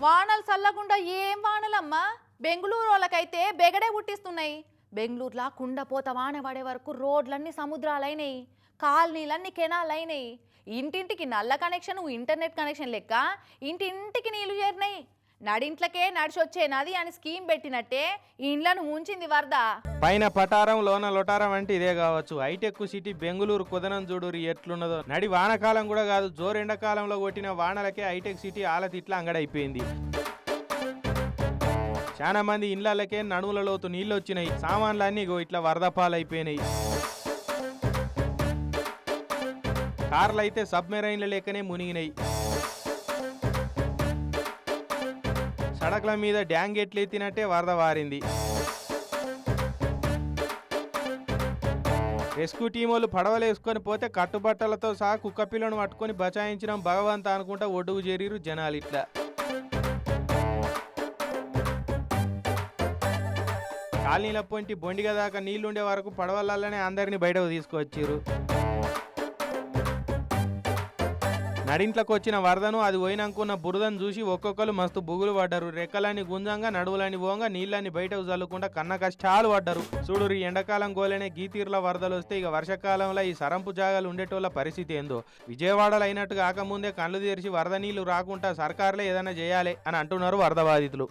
వానలు చల్లకుండా ఏం వానలమ్మా. బెంగళూరు వాళ్ళకైతే బెగడే పుట్టిస్తున్నాయి. బెంగళూరులో కుండపోత వాన పడే వరకు రోడ్లన్నీ సముద్రాలైనాయి, కాలనీలన్నీ కెనాలైనాయి. ఇంటింటికి నల్ల కనెక్షన్, ఇంటర్నెట్ కనెక్షన్ లెక్క ఇంటింటికి నీళ్లు చేరినాయి. నడింట్లకే నడిచొచ్చే నది అని స్కీమ్ పెట్టినట్టే ఇండ్లను ముంచింది వరద. పైన పటారం లోన లొటారం అంటే ఇదే కావచ్చు. హైటెక్ సిటీ బెంగళూరు కుదనం చూడురి ఎట్లున్నదో. నడి వానకాలం కూడా కాదు, జోరెండకాలంలో కొట్టిన వానలకే హైటెక్ సిటీ ఆలతిట్లా అంగడైపోయింది. చాలా మంది ఇండ్లకే నడుముల లోతు నీళ్ళు వచ్చినాయి. సామాన్లన్నీ ఇట్లా వరద పాలైపోయినాయి. కార్లు అయితే సబ్మెరైన్ల లెక్కనే మునిగినాయి. సడక్ల మీద డ్యాంగ్ ఎట్లెత్తినట్టే వరద వారింది. రెస్క్యూ టీం వాళ్ళు పడవలేసుకొని పోతే కట్టుబట్టలతో సహా కుక్కపిల్లను పట్టుకొని బచాయించడం భగవంత అనుకుంటా ఒడ్డుకు చేరిరు జనాలు. ఇట్లా కాలనీల పొంటి బొండిగ దాకా నీళ్లుండే వరకు పడవలనే అందరినీ బయటకు తీసుకొచ్చిరు. నడింట్లోకి వచ్చిన వరదను అది పోయినాకున్న బురదను చూసి ఒక్కొక్కరు మస్తు బుగులు పడ్డారు. రెక్కలన్నీ గుంజంగా నడువులని పోంగా నీళ్ళని బయటకు చల్లుకుంటా కన్న కష్టాలు పడ్డారు. చూడు, ఈ ఎండాకాలం గోలేనే గీతీర్ల వరదలు వస్తే ఇక వర్షాకాలంలో ఈ సరంపు జాగాలు ఉండేటోళ్ళ పరిస్థితి ఏందో. విజయవాడలో అయినట్టు కాకముందే కళ్ళు తెరిచి వరద నీళ్లు రాకుండా సర్కారులే ఏదైనా చేయాలి అని అంటున్నారు వరద బాధితులు.